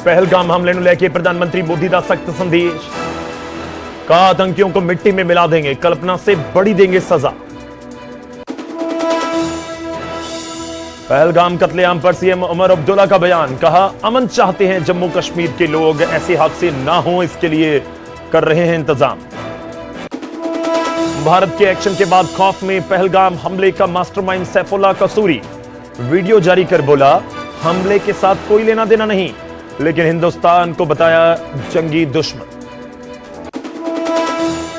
पहलगाम हमले ਨੂੰ ਲੈ ਕੇ प्रधानमंत्री मोदी का सख्त संदेश। कहा आतंकियों को मिट्टी में मिला देंगे, कल्पना से बड़ी देंगे सजा। पहलगाम कत्लेआम पर सीएम उमर अब्दुल्ला का बयान। कहा अमन चाहते हैं जम्मू कश्मीर के लोग, ऐसे हादसे ना हो इसके लिए कर रहे हैं इंतजाम। भारत के एक्शन के बाद खौफ में पहलगाम हमले का मास्टरमाइंड सैफुल्लाह कसूरी वीडियो जारी कर बोला हमले के साथ कोई लेना देना नहीं, लेकिन हिंदुस्तान को बताया जंगी दुश्मन।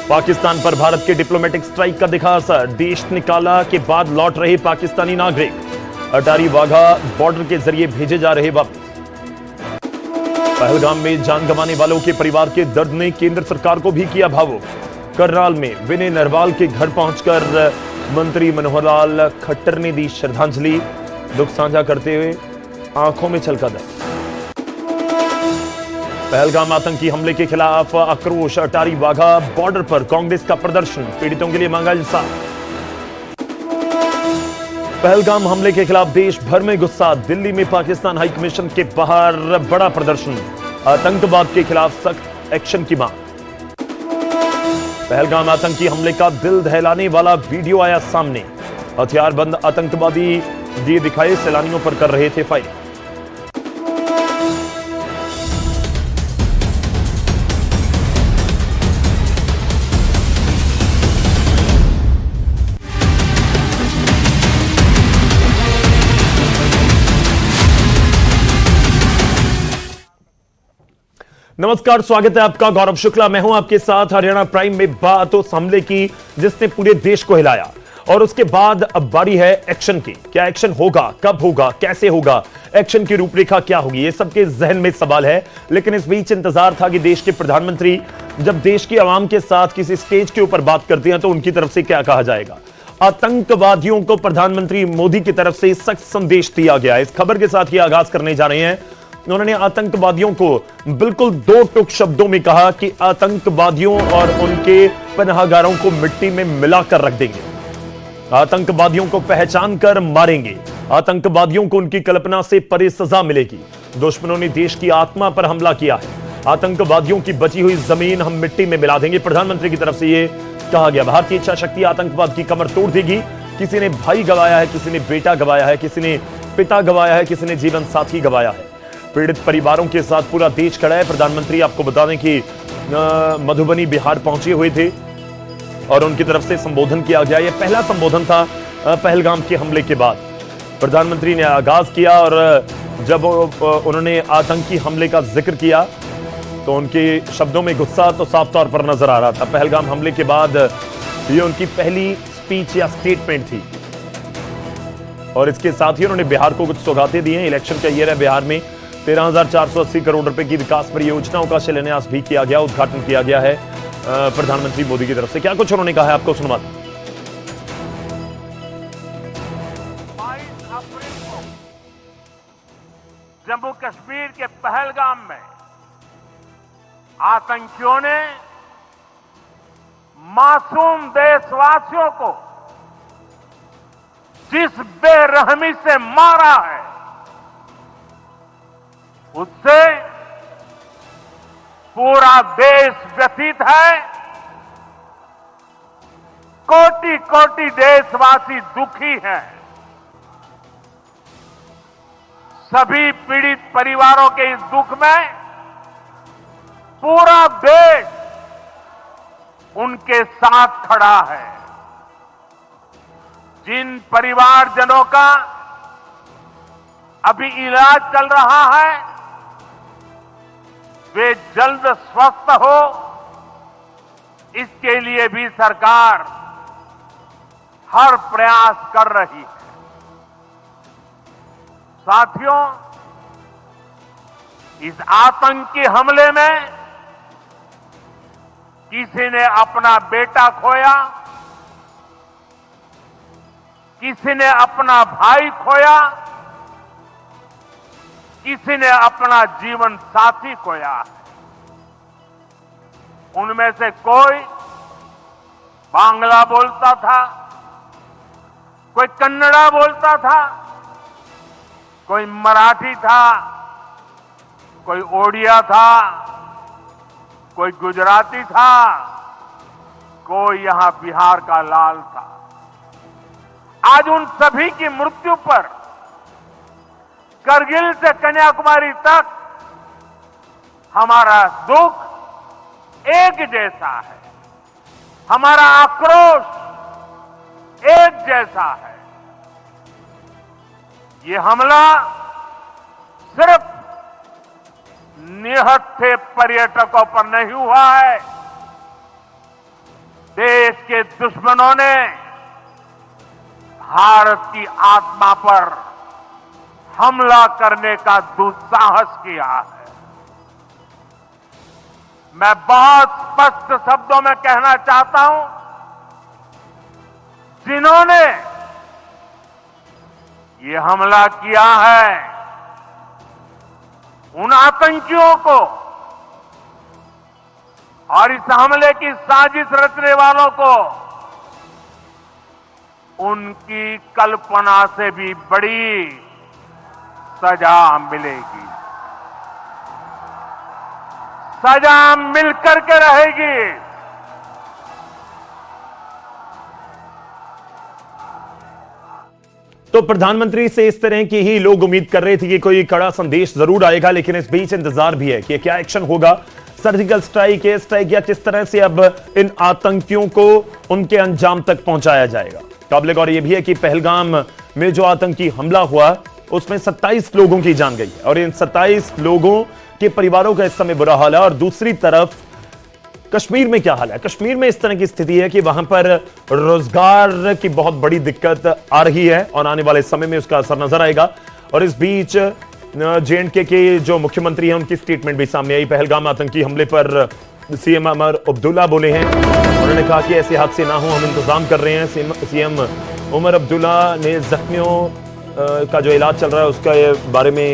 पाकिस्तान पर भारत के डिप्लोमेटिक स्ट्राइक का दिखा असर। देश निकाला के बाद लौट रहे पाकिस्तानी नागरिक अटारी वाघा बॉर्डर के जरिए भेजे जा रहे वापस। पहलगाम में जान गंवाने वालों के परिवार के दर्द ने केंद्र सरकार को भी किया भावुक। करनाल में विनय नरवाल के घर पहुंचकर मंत्री मनोहर लाल खट्टर ने दी श्रद्धांजलि। दुख साझा करते हुए आंखों में छलका दर्द। पहलगाम आतंकी हमले के खिलाफ आक्रोश। अटारी वाघा बॉर्डर पर कांग्रेस का प्रदर्शन, पीड़ितों के लिए मांगा इंसाफ। पहलगाम हमले के खिलाफ देश भर में गुस्सा। दिल्ली में पाकिस्तान हाई कमीशन के बाहर बड़ा प्रदर्शन। आतंकवाद के खिलाफ सख्त एक्शन की मांग। पहलगाम आतंकी हमले का दिल दहलाने वाला वीडियो आया सामने। हथियारबंद आतंकवादी दिए दिखाए सैलानियों पर कर रहे थे फायरिंग। नमस्कार, स्वागत है आपका। गौरव शुक्ला मैं हूं आपके साथ। हरियाणा प्राइम में बात उस हमले की जिसने पूरे देश को हिलाया, और उसके बाद अब बारी है एक्शन की। क्या एक्शन होगा, कब होगा, कैसे होगा, एक्शन की रूपरेखा क्या होगी, ये सबके जहन में सवाल है। लेकिन इस बीच इंतजार था कि देश के प्रधानमंत्री जब देश की आवाम के साथ किसी स्टेज के ऊपर बात करते हैं तो उनकी तरफ से क्या कहा जाएगा। आतंकवादियों को प्रधानमंत्री मोदी की तरफ से सख्त संदेश दिया गया। इस खबर के साथ ही आगाज करने जा रहे हैं। उन्होंने आतंकवादियों को बिल्कुल दो टुक शब्दों में कहा कि आतंकवादियों और उनके पनाहगारों को मिट्टी में मिलाकर रख देंगे, आतंकवादियों को पहचान कर मारेंगे, आतंकवादियों को उनकी कल्पना से परे सजा मिलेगी। दुश्मनों ने देश की आत्मा पर हमला किया है, आतंकवादियों की बची हुई जमीन हम मिट्टी में मिला देंगे। प्रधानमंत्री की तरफ से यह कहा गया। भारतीय इच्छा शक्ति आतंकवाद की कमर तोड़ देगी। किसी ने भाई गंवाया है, किसी ने बेटा गंवाया है, किसी ने पिता गंवाया है, किसी ने जीवन साथी गंवाया है। पीड़ित परिवारों के साथ पूरा देश खड़ा है। प्रधानमंत्री आपको बता दें कि मधुबनी बिहार पहुंचे हुए थे और उनकी तरफ से संबोधन किया गया। यह पहला संबोधन था पहलगाम के हमले के बाद। प्रधानमंत्री ने आगाज किया और जब उन्होंने आतंकी हमले का जिक्र किया तो उनके शब्दों में गुस्सा तो साफ तौर पर नजर आ रहा था। पहलगाम हमले के बाद यह उनकी पहली स्पीच या स्टेटमेंट थी, और इसके साथ ही उन्होंने बिहार को कुछ सौगातें दी हैं। इलेक्शन का ईयर है। बिहार में 13,480 करोड़ रुपए की विकास परियोजनाओं का शिलान्यास भी किया गया, उद्घाटन किया गया है प्रधानमंत्री मोदी की तरफ से। क्या कुछ उन्होंने कहा है, आपको सुनवा दें। 22 अप्रैल को जम्मू कश्मीर के पहलगाम में आतंकियों ने मासूम देशवासियों को जिस बेरहमी से मारा है, उससे पूरा देश व्यथित है। कोटि कोटि देशवासी दुखी हैं। सभी पीड़ित परिवारों के इस दुख में पूरा देश उनके साथ खड़ा है। जिन परिवारजनों का अभी इलाज चल रहा है, वे जल्द स्वस्थ हो, इसके लिए भी सरकार हर प्रयास कर रही है। साथियों, इस आतंकी हमले में किसी ने अपना बेटा खोया, किसी ने अपना भाई खोया, किसी ने अपना जीवन साथी खोया। उनमें से कोई बांग्ला बोलता था, कोई कन्नड़ा बोलता था, कोई मराठी था, कोई ओडिया था, कोई गुजराती था, कोई यहां बिहार का लाल था। आज उन सभी की मृत्यु पर करगिल से कन्याकुमारी तक हमारा दुख एक जैसा है, हमारा आक्रोश एक जैसा है। ये हमला सिर्फ निहत्थे पर्यटकों पर नहीं हुआ है, देश के दुश्मनों ने भारत की आत्मा पर हमला करने का दुस्साहस किया है। मैं बहुत स्पष्ट शब्दों में कहना चाहता हूं, जिन्होंने ये हमला किया है, उन आतंकियों को और इस हमले की साजिश रचने वालों को उनकी कल्पना से भी बड़ी सजा मिलेगी, सजा मिलकर के रहेगी। तो प्रधानमंत्री से इस तरह की ही लोग उम्मीद कर रहे थे कि कोई कड़ा संदेश जरूर आएगा, लेकिन इस बीच इंतजार भी है कि क्या एक्शन होगा, सर्जिकल स्ट्राइक, एयर स्ट्राइक, या किस तरह से अब इन आतंकियों को उनके अंजाम तक पहुंचाया जाएगा। काबिल गौर यह भी है कि पहलगाम में जो आतंकी हमला हुआ उसमें 27 लोगों की जान गई है और इन 27 लोगों के परिवारों का इस समय बुरा हाल है। और दूसरी तरफ कश्मीर में क्या हाल है? कश्मीर में इस तरह की स्थिति है कि वहां पर रोजगार की बहुत बड़ी दिक्कत आ रही है और आने वाले समय में उसका असर नजर आएगा। और इस बीच JNK के जो मुख्यमंत्री हैं उनकी स्टेटमेंट भी सामने आई। पहलगाम आतंकी हमले पर CM उमर अब्दुल्ला बोले हैं, उन्होंने कहा कि ऐसे हादसे ना हो, हम इंतजाम कर रहे हैं। CM उमर अब्दुल्ला ने जख्मियों का जो इलाज चल रहा है उसका बारे में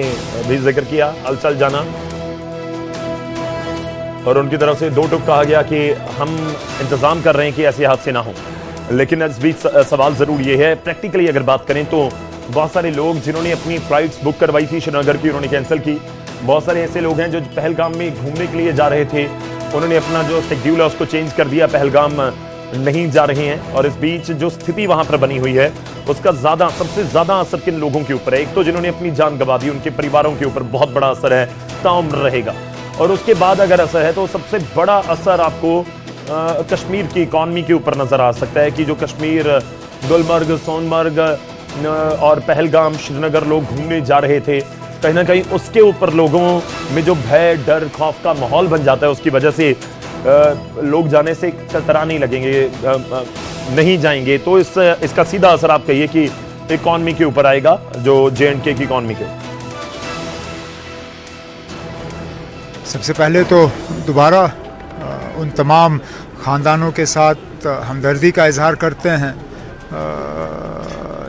भी जिक्र किया, हलचल जाना, और उनकी तरफ से दो टूक कहा गया कि हम इंतजाम कर रहे हैं कि ऐसे हादसे ना हो। लेकिन इस बीच सवाल जरूर ये है, प्रैक्टिकली अगर बात करें तो बहुत सारे लोग जिन्होंने अपनी फ्लाइट्स बुक करवाई थी श्रीनगर की, उन्होंने कैंसिल की। बहुत सारे ऐसे लोग हैं जो पहलगाम में घूमने के लिए जा रहे थे, उन्होंने अपना जो शेड्यूल है उसको चेंज कर दिया, पहलगाम नहीं जा रहे हैं। और इस बीच जो स्थिति वहां पर बनी हुई है उसका सबसे ज्यादा असर किन लोगों के ऊपर है? एक तो जिन्होंने अपनी जान गंवा दी, उनके परिवारों के ऊपर बहुत बड़ा असर है, ताउम्र रहेगा। और उसके बाद अगर असर है तो सबसे बड़ा असर आपको कश्मीर की इकॉनमी के ऊपर नजर आ सकता है कि जो कश्मीर, गुलमर्ग, सोनमर्ग और पहलगाम, श्रीनगर लोग घूमने जा रहे थे, कहीं ना कहीं उसके ऊपर लोगों में जो भय, डर, खौफ का माहौल बन जाता है, उसकी वजह से लोग जाने से कतराने लगेंगे, नहीं जाएंगे। तो इसका सीधा असर आप कहिए कि इकॉनमी के ऊपर आएगा, जो JNK की इकॉनमी के। सबसे पहले तो दोबारा उन तमाम ख़ानदानों के साथ हमदर्दी का इजहार करते हैं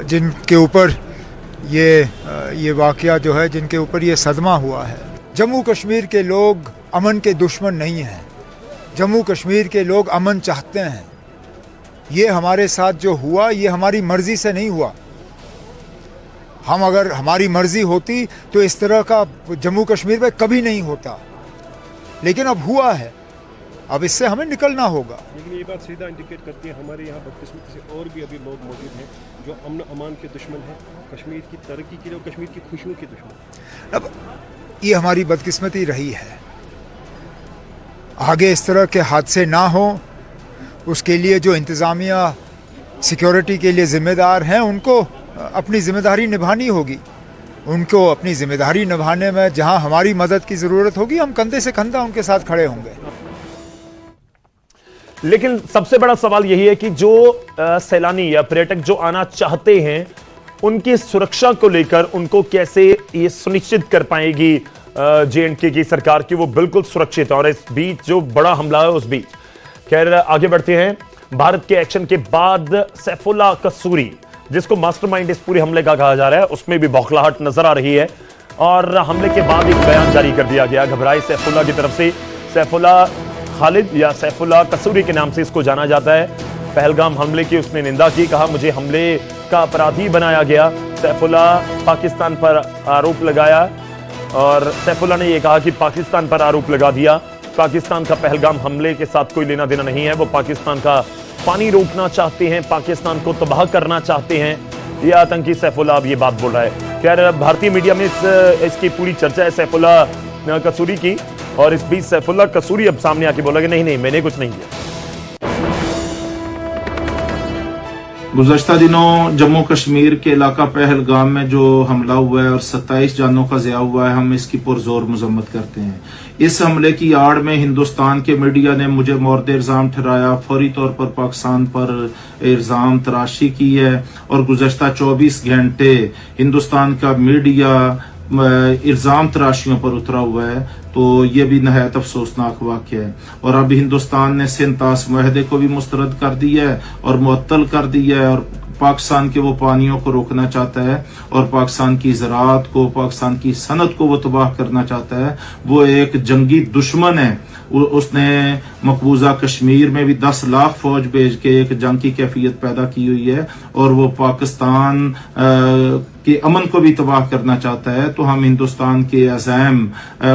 जिनके ऊपर ये वाक़या जो है, जिनके ऊपर ये सदमा हुआ है। जम्मू कश्मीर के लोग अमन के दुश्मन नहीं हैं, जम्मू कश्मीर के लोग अमन चाहते हैं। ये हमारे साथ जो हुआ ये हमारी मर्ज़ी से नहीं हुआ। अगर हमारी मर्ज़ी होती तो इस तरह का जम्मू कश्मीर में कभी नहीं होता, लेकिन अब हुआ है, अब इससे हमें निकलना होगा। लेकिन ये बात सीधा इंडिकेट करती है हमारे यहाँ बदकिस्मती से और भी अभी लोग मौजूद हैं जो अमन अमान के दुश्मन हैं, कश्मीर की तरक्की के लिए, कश्मीर की खुशियों के दुश्मन। अब ये हमारी बदकिस्मती रही है, आगे इस तरह के हादसे ना हो उसके लिए जो इंतज़ामिया सिक्योरिटी के लिए ज़िम्मेदार हैं उनको अपनी ज़िम्मेदारी निभानी होगी। उनको अपनी ज़िम्मेदारी निभाने में जहां हमारी मदद की ज़रूरत होगी, हम कंधे से कंधा उनके साथ खड़े होंगे। लेकिन सबसे बड़ा सवाल यही है कि जो सैलानी या पर्यटक जो आना चाहते हैं उनकी सुरक्षा को लेकर उनको कैसे ये सुनिश्चित कर पाएगी JNK की सरकार की वो बिल्कुल सुरक्षित है। और इस बीच जो बड़ा हमला है उस बीच, खैर आगे बढ़ते हैं। भारत के एक्शन के बाद सैफुल्लाह कसूरी, जिसको मास्टरमाइंड इस पूरे हमले का कहा जा रहा है, उसमें भी बौखलाहट नजर आ रही है। और हमले के बाद एक बयान जारी कर दिया गया घबराए सैफुल्लाह की तरफ से। सैफुल्लाह खालिद या सैफुल्लाह कसूरी के नाम से इसको जाना जाता है। पहलगाम हमले की उसने निंदा की, कहा मुझे हमले का अपराधी बनाया गया। सैफुल्लाह पाकिस्तान पर आरोप लगाया और सैफुल्लाह ने यह कहा कि पाकिस्तान पर आरोप लगा दिया, पाकिस्तान का पहलगाम हमले के साथ कोई लेना देना नहीं है, वो पाकिस्तान का पानी रोकना चाहते हैं, पाकिस्तान को तबाह करना चाहते हैं। ये आतंकी सैफुल्लाह अब ये बात बोल रहा है। खैर भारतीय मीडिया में इसकी पूरी चर्चा है सैफुल्लाह कसूरी की, और इस बीच सैफुल्लाह कसूरी अब सामने आके बोला कि नहीं मैंने कुछ नहीं किया। गुज़श्ता दिनों जम्मू कश्मीर के इलाका पहलगाम में जो हमला हुआ है और 27 जानों का ज़िया हुआ है, हम इसकी पुरजोर मजम्मत करते हैं। इस हमले की आड़ में हिंदुस्तान के मीडिया ने मुझे मोर्द इल्जाम ठहराया, फौरी तौर पर पाकिस्तान पर इल्जाम तराशी की है, और गुज़श्ता 24 घंटे हिंदुस्तान का मीडिया इल्जाम तराशियों पर उतरा हुआ है। तो ये भी नहायत अफसोसनाक वाक़या है। और अब हिंदुस्तान ने सिंतास मुआहदे को भी मुस्तरद कर दिया है और मुअत्तल कर दिया है, और पाकिस्तान के वो पानियों को रोकना चाहता है, और पाकिस्तान की ज़राअत को, पाकिस्तान की सनत को वो तबाह करना चाहता है। वो एक जंगी दुश्मन है। उसने मकबूजा कश्मीर में भी 10 लाख फौज भेज के एक जंग की कैफियत पैदा की हुई है, और वो पाकिस्तान के अमन को भी तबाह करना चाहता है। तो हम हिंदुस्तान के अज़ैम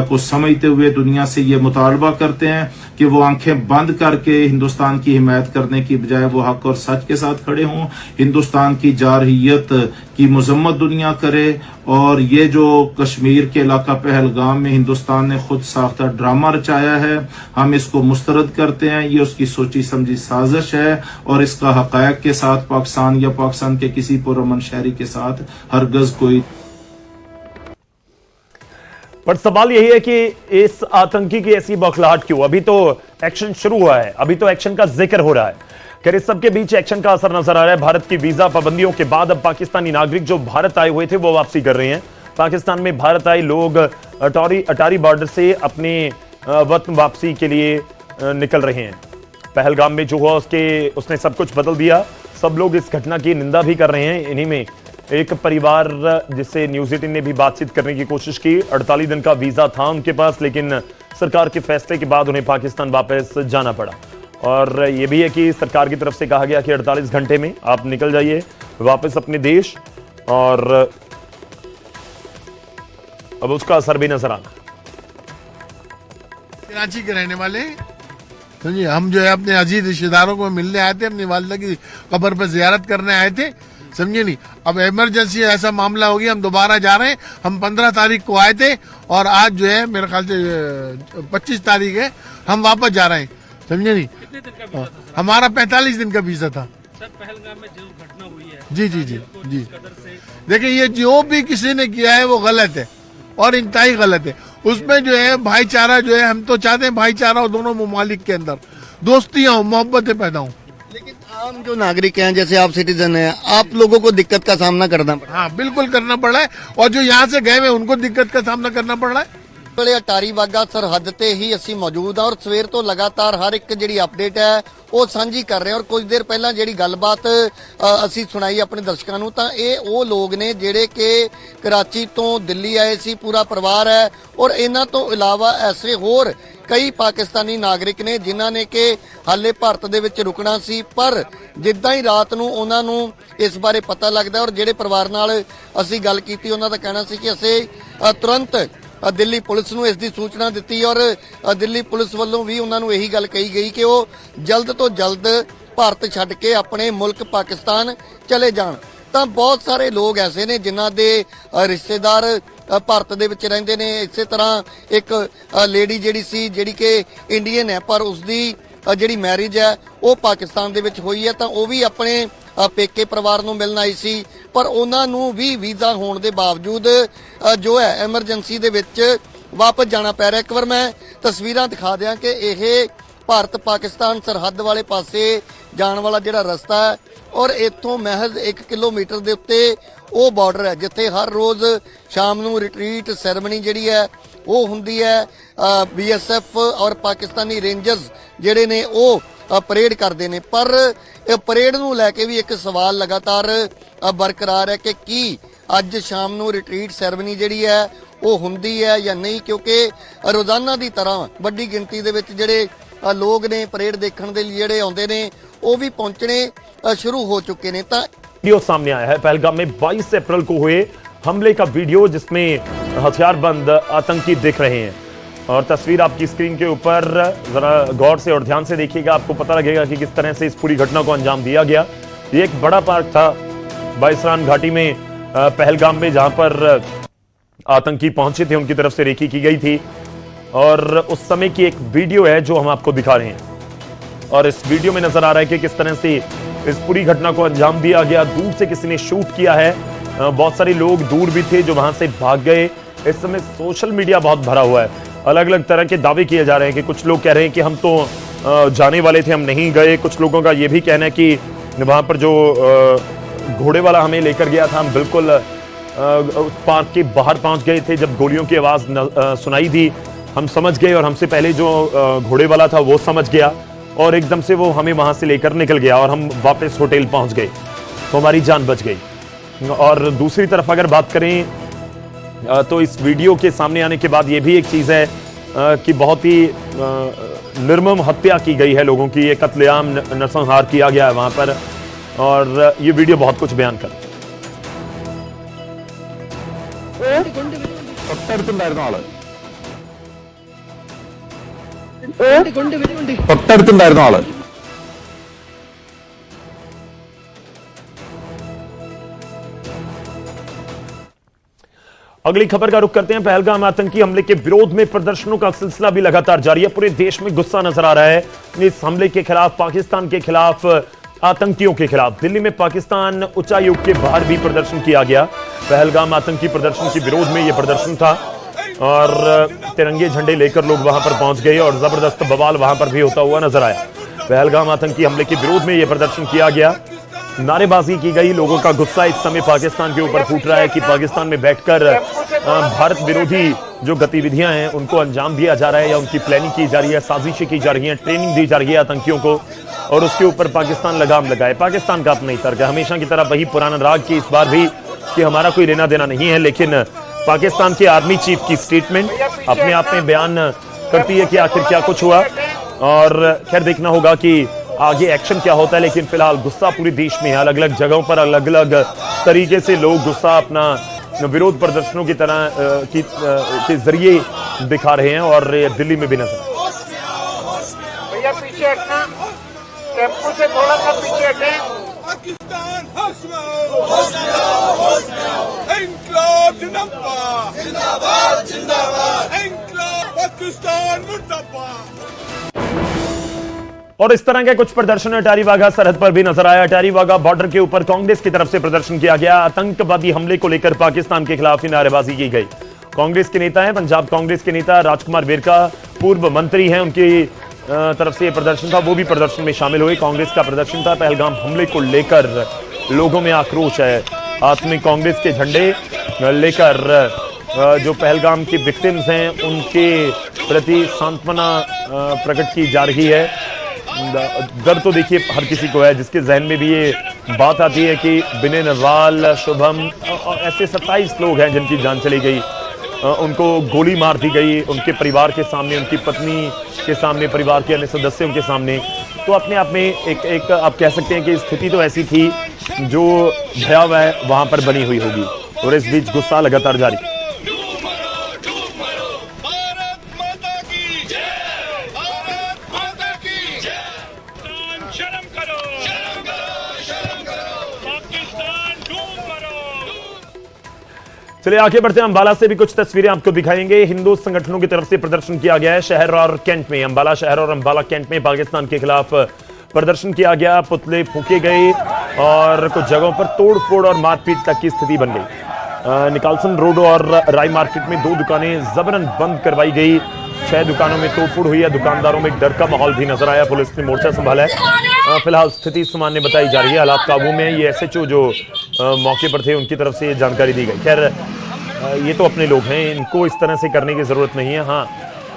को समझते हुए दुनिया से ये मुतालबा करते हैं कि वो आंखें बंद करके हिंदुस्तान की हिमायत करने की बजाय वो हक और सच के साथ खड़े हों, हिंदुस्तान की जारहियत की मजम्मत दुनिया करे। और ये जो कश्मीर के इलाका पहलगाम में हिंदुस्तान ने खुद साख्ता ड्रामा रचाया है, हम इसको मुस्तरद करते हैं। ये उसकी सोची समझी साजिश है, और इसका हक़ायक़ के साथ पाकिस्तान या पाकिस्तान के किसी पुरअमन शहरी के साथ हरगज कोई। पर सवाल यही है कि इस आतंकी की ऐसी बौखलाहट क्यों? अभी तो एक्शन शुरू हुआ है, अभी तो एक्शन का जिक्र हो रहा है। खैर इस सबके बीच एक्शन का असर नजर आ रहा है। भारत की वीजा पाबंदियों के बाद अब पाकिस्तानी नागरिक जो भारत आए हुए थे वो वापसी कर रहे हैं। पाकिस्तान में भारत आए लोग अटारी बॉर्डर से अपने वतन वापसी के लिए निकल रहे हैं। पहलगाम में जो हुआ उसने सब कुछ बदल दिया। सब लोग इस घटना की निंदा भी कर रहे हैं। इन्हीं में एक परिवार जिससे न्यूज़ 18 ने भी बातचीत करने की कोशिश की। 48 दिन का वीजा था उनके पास, लेकिन सरकार के फैसले के बाद उन्हें पाकिस्तान वापस जाना पड़ा। और यह भी है कि सरकार की तरफ से कहा गया कि 48 घंटे में आप निकल जाइए वापस अपने देश, और अब उसका असर भी नजर आना। कराची के रहने वाले समझिए, हम जो है अपने अजीज रिश्तेदारों को मिलने आए थे, अपनी वालिदा की कब्र पर जियारत करने आए थे, समझे नहीं। अब इमरजेंसी ऐसा मामला हो गया, हम दोबारा जा रहे हैं। हम 15 तारीख को आए थे, और आज जो है मेरे ख्याल से 25 तारीख है, हम वापस जा रहे हैं, समझे नहीं। कितने दिन का वीजा था? हमारा 45 दिन का वीजा था सर। पहलगाम में जो घटना हुई है, जी जी जी जी, देखिए ये जो भी किसी ने किया है वो गलत है, और इंतहाई गलत है। उसमें जो है भाईचारा जो है, हम तो चाहते हैं भाईचारा हो दोनों ममालिक के अंदर, दोस्तियां हो, मोहब्बतें पैदा हो। लेकिन आम जो नागरिक हैं, जैसे आप सिटीजन हैं, आप लोगों को दिक्कत का सामना करना पड़ा। हाँ बिल्कुल करना पड़ रहा है, और जो यहाँ से गए हुए उनको दिक्कत का सामना करना पड़ रहा है। अटारी वाघा सरहद ते ही ਅਸੀਂ ਮੌਜੂਦ ਹਾਂ, ਔਰ ਸਵੇਰ ਤੋਂ ਲਗਾਤਾਰ ਹਰ ਇੱਕ ਜਿਹੜੀ ਅਪਡੇਟ ਹੈ ਉਹ ਸਾਂਝੀ ਕਰ ਰਹੇ ਹਾਂ। ਔਰ ਕੁਝ ਦੇਰ ਪਹਿਲਾਂ ਜਿਹੜੀ ਗੱਲਬਾਤ ਅਸੀਂ ਸੁਣਾਈ ਆਪਣੇ ਦਰਸ਼ਕਾਂ ਨੂੰ, ਤਾਂ ਇਹ ਉਹ ਲੋਕ ਨੇ ਜਿਹੜੇ ਕਿ ਕਰਾਚੀ ਤੋਂ ਦਿੱਲੀ ਆਏ ਸੀ, ਪੂਰਾ ਪਰਿਵਾਰ ਹੈ। ਔਰ ਇਹਨਾਂ ਤੋਂ ਇਲਾਵਾ ਐਸੇ ਹੋਰ ਕਈ ਪਾਕਿਸਤਾਨੀ ਨਾਗਰਿਕ ਨੇ ਜਿਨ੍ਹਾਂ ਨੇ ਕਿ ਹਾਲੇ ਭਾਰਤ ਦੇ ਵਿੱਚ ਰੁਕਣਾ ਸੀ, ਪਰ ਜਿੱਦਾਂ ਹੀ ਰਾਤ ਨੂੰ ਉਹਨਾਂ ਨੂੰ ਇਸ ਬਾਰੇ ਪਤਾ ਲੱਗਦਾ, ਔਰ ਜਿਹੜੇ ਪਰਿਵਾਰ ਨਾਲ ਅਸੀਂ ਗੱਲ ਕੀਤੀ ਉਹਨਾਂ ਦਾ ਕਹਿਣਾ ਸੀ ਕਿ ਅਸੀਂ ਤੁਰੰਤ ਦਿੱਲੀ ਪੁਲਿਸ ਨੂੰ ਇਸ ਦੀ ਸੂਚਨਾ ਦਿੱਤੀ, ਔਰ ਦਿੱਲੀ ਪੁਲਿਸ ਵੱਲੋਂ ਵੀ ਉਹਨਾਂ ਨੂੰ ਇਹੀ ਗੱਲ ਕਹੀ ਗਈ ਕਿ ਉਹ ਜਲਦ ਤੋਂ ਜਲਦ ਭਾਰਤ ਛੱਡ ਕੇ ਆਪਣੇ ਮੁਲਕ ਪਾਕਿਸਤਾਨ ਚਲੇ ਜਾਣ। ਤਾਂ ਬਹੁਤ ਸਾਰੇ ਲੋਕ ਐਸੇ ਨੇ ਜਿਨ੍ਹਾਂ ਦੇ ਰਿਸ਼ਤੇਦਾਰ ਭਾਰਤ ਦੇ ਵਿੱਚ ਰਹਿੰਦੇ ਨੇ। ਇਸੇ ਤਰ੍ਹਾਂ ਇੱਕ ਲੇਡੀ ਜਿਹੜੀ ਸੀ ਜਿਹੜੀ ਕਿ ਇੰਡੀਅਨ ਹੈ, ਪਰ ਉਸਦੀ ਜਿਹੜੀ ਮੈਰਿਜ ਹੈ ਉਹ ਪਾਕਿਸਤਾਨ ਦੇ ਵਿੱਚ ਹੋਈ ਹੈ, ਤਾਂ ਉਹ ਵੀ ਆਪਣੇ ਪੇਕੇ ਪਰਿਵਾਰ ਨੂੰ ਮਿਲਣ ਆਈ ਸੀ, ਪਰ ਉਹਨਾਂ ਨੂੰ ਵੀ ਵੀਜ਼ਾ ਹੋਣ ਦੇ ਬਾਵਜੂਦ ਜੋ ਹੈ ਐਮਰਜੈਂਸੀ ਦੇ ਵਿੱਚ ਵਾਪਸ ਜਾਣਾ ਪੈ ਰਿਹਾ। ਇੱਕ ਵਾਰ ਮੈਂ ਤਸਵੀਰਾਂ ਦਿਖਾ ਦਿਆਂ ਕਿ ਇਹ ਭਾਰਤ ਪਾਕਿਸਤਾਨ ਸਰਹੱਦ ਵਾਲੇ ਪਾਸੇ ਜਾਣ ਵਾਲਾ ਜਿਹੜਾ ਰਸਤਾ ਹੈ, ਔਰ ਇੱਥੋਂ ਮਹਿਜ਼ 1 ਕਿਲੋਮੀਟਰ ਦੇ ਉੱਤੇ ਉਹ ਬਾਰਡਰ ਹੈ ਜਿੱਥੇ ਹਰ ਰੋਜ਼ ਸ਼ਾਮ ਨੂੰ ਰਿਟਰੀਟ ਸੈਰੇਮਨੀ ਜਿਹੜੀ ਹੈ ਉਹ ਹੁੰਦੀ ਹੈ। BSF ਔਰ ਪਾਕਿਸਤਾਨੀ ਰੇਂਜਰਸ ਜਿਹੜੇ ਨੇ ਉਹ ਪਰੇਡ ਕਰਦੇ ਨੇ, ਪਰ ਇਹ ਪਰੇਡ ਨੂੰ ਲੈ ਕੇ ਵੀ ਇੱਕ ਸਵਾਲ ਲਗਾਤਾਰ ਬਰਕਰਾਰ ਹੈ ਕਿ ਕੀ ਅੱਜ ਸ਼ਾਮ ਨੂੰ ਰਿਟਰੀਟ ਸੈਰੇਮਨੀ ਜਿਹੜੀ ਹੈ ਉਹ ਹੁੰਦੀ ਹੈ ਜਾਂ ਨਹੀਂ, ਕਿਉਂਕਿ ਰੋਜ਼ਾਨਾ ਦੀ ਤਰ੍ਹਾਂ ਵੱਡੀ ਗਿਣਤੀ ਦੇ ਵਿੱਚ ਜਿਹੜੇ ਲੋਕ ਨੇ ਪਰੇਡ ਦੇਖਣ ਦੇ ਲਈ ਜਿਹੜੇ ਆਉਂਦੇ ਨੇ ਉਹ ਵੀ ਪਹੁੰਚਣੇ शुरू हो चुके हैं। वीडियो सामने आया है पहलगाम में 22 अप्रैल को हुए हमले का वीडियो, जिसमें हथियारबंद आतंकी दिख रहे हैं। और तस्वीर आपकी स्क्रीन के ऊपर जरा गौर से और ध्यान से देखिएगा, आपको पता लगेगा कि किस तरह से इस पूरी घटना को अंजाम दिया गया। ये एक बड़ा पार्क था बाईसरान घाटी में, पहलगाम में, जहां पर आतंकी पहुंचे थे, उनकी तरफ से रेकी की गई थी। और उस समय की एक वीडियो है जो हम आपको दिखा रहे हैं, और इस वीडियो में नजर आ रहा है कि किस तरह से इस पूरी घटना को अंजाम दिया गया। दूर से किसी ने शूट किया है, बहुत सारे लोग दूर भी थे जो वहां से भाग गए। इस समय सोशल मीडिया बहुत भरा हुआ है, अलग अलग तरह के दावे किए जा रहे हैं कि कुछ लोग कह रहे हैं कि हम तो जाने वाले थे, हम नहीं गए। कुछ लोगों का यह भी कहना है कि वहां पर जो घोड़े वाला हमें लेकर गया था, हम बिल्कुल उस पार्क के बाहर पहुंच गए थे। जब गोलियों की आवाज सुनाई दी, हम समझ गए, और हमसे पहले जो घोड़े वाला था वो समझ गया, और एकदम से वो हमें वहां से लेकर निकल गया और हम वापस होटल पहुंच गए, तो हमारी जान बच गई। और दूसरी तरफ अगर बात करें तो इस वीडियो के सामने आने के बाद ये भी एक चीज है कि बहुत ही निर्मम हत्या की गई है लोगों की, ये कत्लेआम नरसंहार किया गया है वहां पर, और ये वीडियो बहुत कुछ बयान कर। തൊട്ടടുത്തുണ്ടായിരുന്ന ആള് अगली खबर का रुख करते हैं। पहलगाम आतंकी हमले के विरोध में प्रदर्शनों का सिलसिला भी लगातार जारी है। पूरे देश में गुस्सा नजर आ रहा है इस हमले के खिलाफ, पाकिस्तान के खिलाफ, आतंकियों के खिलाफ। दिल्ली में पाकिस्तान उच्चायोग के बाहर भी प्रदर्शन किया गया। पहलगाम आतंकी प्रदर्शन के विरोध में यह प्रदर्शन था, और तिरंगे झंडे लेकर लोग वहां पर पहुंच गए, और जबरदस्त बवाल वहां पर भी होता हुआ नजर आया। पहलगाम आतंकी हमले के विरोध में यह प्रदर्शन किया गया, नारेबाजी की गई। लोगों का गुस्सा इस समय पाकिस्तान के ऊपर फूट रहा है कि पाकिस्तान में बैठकर भारत विरोधी जो गतिविधियां हैं उनको अंजाम दिया जा रहा है, या उनकी प्लानिंग की जा रही है, साजिशें की जा रही हैं, ट्रेनिंग दी जा रही है आतंकियों को, और उसके ऊपर पाकिस्तान लगाम लगाए। पाकिस्तान का अपना ही तर्क है, हमेशा की तरह वही पुराना राग की इस बार भी, कि हमारा कोई लेना देना नहीं है। लेकिन पाकिस्तान के आर्मी चीफ की स्टेटमेंट अपने आप में बयान करती है कि आखिर क्या कुछ हुआ, और खैर देखना होगा कि आगे एक्शन क्या होता है। लेकिन फिलहाल गुस्सा पूरे देश में है, अलग अलग जगहों पर अलग अलग तरीके से लोग गुस्सा अपना विरोध प्रदर्शनों की तरह के जरिए दिखा रहे हैं, और दिल्ली में भी नजर भैया पीछे हटना, टेम्पो से थोड़ा सा पीछे हटे। पाकिस्तान इंकलाब जिंदाबाद जिंदाबाद जिंदाबाद, इंकलाब पाकिस्तान मुर्दाबाद। और इस तरह के कुछ प्रदर्शन अटारी वाघा सरहद पर भी नजर आया। अटारी वाघा बॉर्डर के ऊपर कांग्रेस की तरफ से प्रदर्शन किया गया। आतंकवादी हमले को लेकर पाकिस्तान के खिलाफ नारेबाजी की गई। कांग्रेस के नेता हैं, पंजाब कांग्रेस के नेता राजकुमार वेरका, पूर्व मंत्री हैं, उनकी तरफ से प्रदर्शन था, वो भी प्रदर्शन में शामिल हुए। कांग्रेस का प्रदर्शन था। पहलगाम हमले को लेकर लोगों में आक्रोश है। हाथ में कांग्रेस के झंडे लेकर जो पहलगाम के विक्टिम्स हैं उनके प्रति सांत्वना प्रकट की जा रही है। डर तो देखिए हर किसी को है, जिसके जहन में भी ये बात आती है कि बिने नवाल, शुभम और ऐसे 27 लोग हैं जिनकी जान चली गई, उनको गोली मार दी गई, उनके परिवार के सामने, उनकी पत्नी के सामने, परिवार के अन्य सदस्यों के सामने। तो अपने आप में एक आप कह सकते हैं कि स्थिति तो ऐसी थी जो भयावह वहां पर बनी हुई होगी, और इस बीच गुस्सा लगातार जारी। चलिए आगे बढ़ते हैं। अंबाला से भी कुछ तस्वीरें आपको दिखाएंगे। हिंदू संगठनों की तरफ से प्रदर्शन किया गया है शहर और कैंट में। अंबाला शहर और अंबाला कैंट में पाकिस्तान के खिलाफ प्रदर्शन किया गया, पुतले फूके गए और कुछ जगहों पर तोड़फोड़ और मारपीट तक की स्थिति बन गई। निकालसन रोड और राय मार्केट में 2 दुकानें जबरन बंद करवाई गई। 6 दुकानों में तोड़फोड़ हुई है। दुकानदारों में डर का माहौल भी नजर आया। पुलिस ने मोर्चा संभाला है। फिलहाल स्थिति सामान्य बताई जा रही है, हालात काबू में। ये एसएचओ जो मौके पर थे उनकी तरफ से जानकारी दी गई। खैर ये तो अपने लोग हैं, इनको इस तरह से करने की जरूरत नहीं है। हाँ,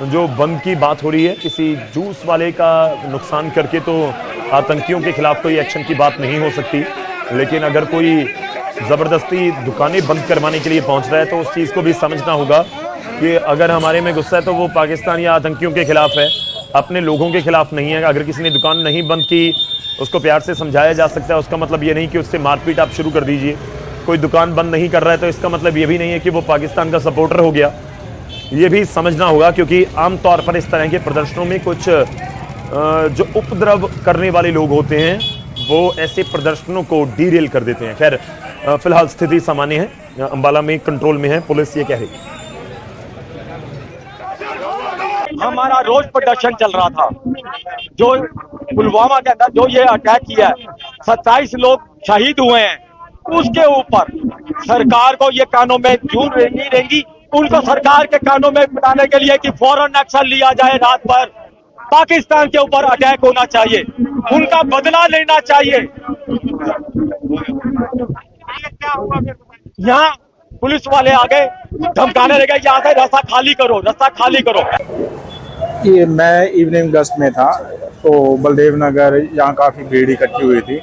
जो बंद की बात हो रही है, किसी जूस वाले का नुकसान करके तो आतंकियों के खिलाफ कोई एक्शन की बात नहीं हो सकती, लेकिन अगर कोई जबरदस्ती दुकानें बंद करवाने के लिए पहुंच रहा है तो उस चीज को भी समझना होगा कि अगर हमारे में गुस्सा है तो वो पाकिस्तान या आतंकियों के खिलाफ है, अपने लोगों के खिलाफ नहीं है। अगर किसी ने दुकान नहीं बंद की, उसको प्यार से समझाया जा सकता है। उसका मतलब ये नहीं कि उससे मारपीट आप शुरू कर दीजिए। कोई दुकान बंद नहीं कर रहा है तो इसका मतलब ये भी नहीं है कि वो पाकिस्तान का सपोर्टर हो गया। ये भी समझना होगा, क्योंकि आमतौर पर इस तरह के प्रदर्शनों में कुछ जो उपद्रव करने वाले लोग होते हैं वो ऐसे प्रदर्शनों को डीरेल कर देते हैं। खैर, फिलहाल स्थिति सामान्य है, अंबाला में कंट्रोल में है, पुलिस ये कह रही है। हमारा रोज प्रदर्शन चल रहा था। जो पुलवामा के अंदर जो ये अटैक किया है, 27 लोग शहीद हुए हैं, उसके ऊपर सरकार को ये कानों में जून नहीं रहेंगी। उनको सरकार के कानों में बिठाने के लिए कि फौरन एक्शन लिया जाए, रात भर पाकिस्तान के ऊपर अटैक होना चाहिए, उनका बदला लेना चाहिए। यहाँ पुलिस वाले आगे धमकाने लगे, यहाँ से रास्ता खाली करो, रास्ता खाली करो। ये मैं इवनिंग गश्त में था तो बलदेव नगर यहाँ काफ़ी भीड़ इकट्ठी हुई थी,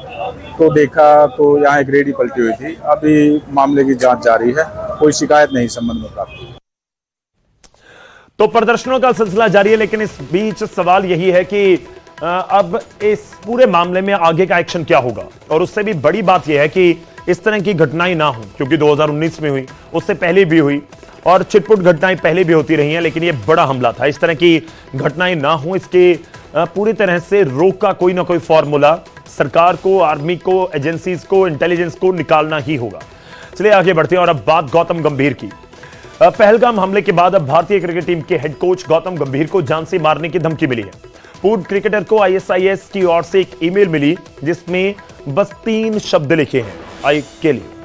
तो देखा तो यहाँ एक रेडी पलटी हुई थी। अभी मामले की जांच जारी है, कोई शिकायत नहीं संबंध में प्राप्त। तो प्रदर्शनों का सिलसिला जारी है, लेकिन इस बीच सवाल यही है कि अब इस पूरे मामले में आगे का एक्शन क्या होगा। और उससे भी बड़ी बात यह है कि इस तरह की घटनाएं ना हो, क्योंकि 2019 में हुई, उससे पहले भी हुई और छिटपुट घटनाएं पहले भी होती रही हैं, लेकिन यह बड़ा हमला था। इस तरह की घटनाएं ना हो, इसके पूरी तरह से रोक का कोई ना कोई फॉर्मूला सरकार को, आर्मी को, एजेंसीज को, इंटेलिजेंस को निकालना ही होगा। चलिए आगे बढ़ते हैं और अब बात गौतम गंभीर की। पहलगाम हमले के बाद अब भारतीय क्रिकेट टीम के हेड कोच गौतम गंभीर को जान से मारने की धमकी मिली है। पूर्व क्रिकेटर को ISIS की ओर से एक ईमेल मिली जिसमें बस 3 शब्द लिखे हैं, आई किल यू।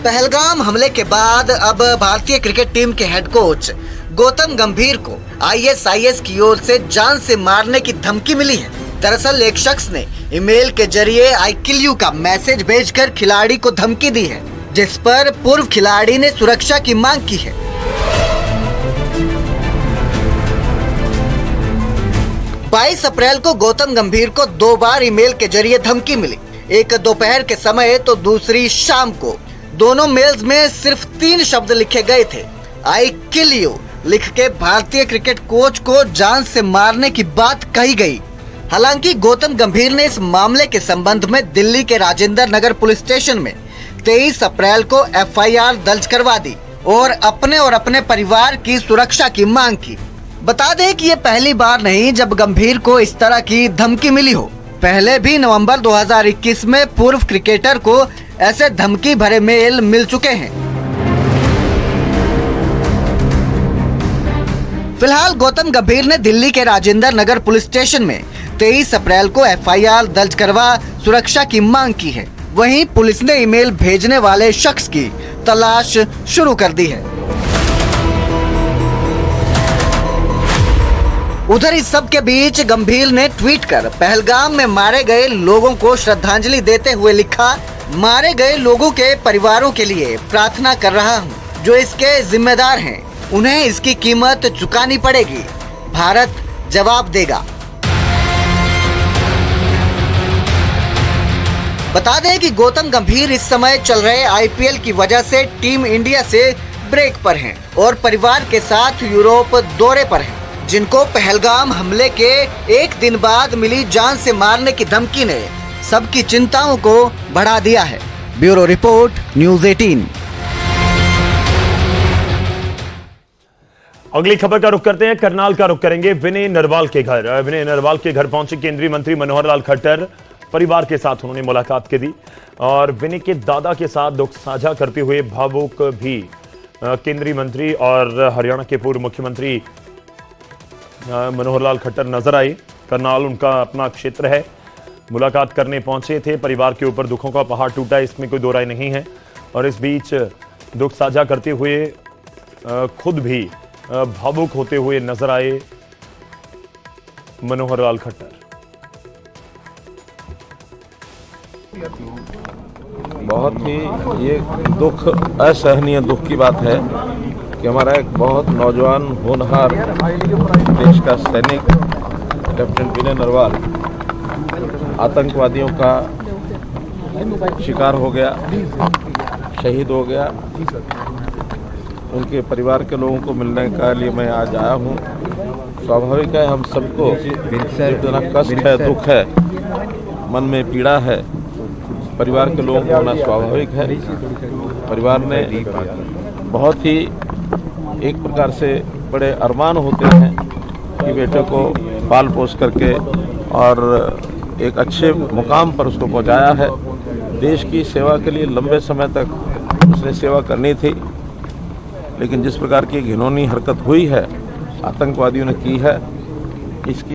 पहलगाम हमले के बाद अब भारतीय क्रिकेट टीम के हेड कोच गौतम गंभीर को ISIS की ओर से जान से मारने की धमकी मिली है। दरअसल एक शख्स ने ईमेल के जरिए आई किल यू का मैसेज भेजकर खिलाड़ी को धमकी दी है, जिस पर पूर्व खिलाड़ी ने सुरक्षा की मांग की है। बाईस अप्रैल को गौतम गंभीर को 2 बार ईमेल के जरिए धमकी मिली, एक दोपहर के समय तो दूसरी शाम को। दोनों मेल्स में सिर्फ 3 शब्द लिखे गए थे, आई किल यू लिख के भारतीय क्रिकेट कोच को जान से मारने की बात कही गई। हालांकि गौतम गंभीर ने इस मामले के संबंध में दिल्ली के राजेंद्र नगर पुलिस स्टेशन में 23 अप्रैल को FIR दर्ज करवा दी और अपने परिवार की सुरक्षा की मांग की। बता दें कि ये पहली बार नहीं जब गंभीर को इस तरह की धमकी मिली हो। पहले भी नवंबर 2021 में पूर्व क्रिकेटर को ऐसे धमकी भरे मेल मिल चुके हैं। फिलहाल गौतम गंभीर ने दिल्ली के राजेंद्र नगर पुलिस स्टेशन में 23 अप्रैल को FIR दर्ज करवा सुरक्षा की मांग की है। वहीं पुलिस ने ईमेल भेजने वाले शख्स की तलाश शुरू कर दी है। उधर इस सब के बीच गंभीर ने ट्वीट कर पहलगाम में मारे गए लोगों को श्रद्धांजलि देते हुए लिखा, मारे गए लोगों के परिवारों के लिए प्रार्थना कर रहा हूं। जो इसके जिम्मेदार हैं उन्हें इसकी कीमत चुकानी पड़ेगी। भारत जवाब देगा। बता दें कि गौतम गंभीर इस समय चल रहे IPL की वजह से टीम इंडिया से ब्रेक पर हैं और परिवार के साथ यूरोप दौरे पर हैं, जिनको पहलगाम हमले के एक दिन बाद मिली जान से मारने की धमकी ने सबकी चिंताओं को बढ़ा दिया है। Bureau report, news 18। अगली खबर का रुख करते हैं, करनाल का रुख करेंगे। विनय नरवाल के घर, विनय नरवाल के घर पहुंचे केंद्रीय मंत्री मनोहर लाल खट्टर। परिवार के साथ उन्होंने मुलाकात की दी और विनय के दादा के साथ दुख साझा करते हुए भावुक भी केंद्रीय मंत्री और हरियाणा के पूर्व मुख्यमंत्री मनोहर लाल खट्टर नजर आए। करनाल उनका अपना क्षेत्र है, मुलाकात करने पहुंचे थे। परिवार के ऊपर दुखों का पहाड़ टूटा, इसमें कोई दो राय नहीं है। और इस बीच दुख साझा करते हुए खुद भी भावुक होते हुए नजर आए मनोहर लाल खट्टर। बहुत ही ये दुख, असहनीय दुख की बात है कि हमारा एक बहुत नौजवान होनहार देश का सैनिक लेफ्टिनेंट विनय नरवाल आतंकवादियों का शिकार हो गया, शहीद हो गया। उनके परिवार के लोगों को मिलने के लिए मैं आज आया हूँ। स्वाभाविक है, हम सबको इतना कष्ट है, दुख है, मन में पीड़ा है, परिवार के लोगों को होना स्वाभाविक है। परिवार ने बहुत ही एक प्रकार से बड़े अरमान होते हैं कि बेटे को पाल पोस करके और एक अच्छे मुकाम पर उसको पहुंचाया है। देश की सेवा के लिए लंबे समय तक उसने सेवा करनी थी, लेकिन जिस प्रकार की घिनौनी हरकत हुई है, आतंकवादियों ने की है, इसकी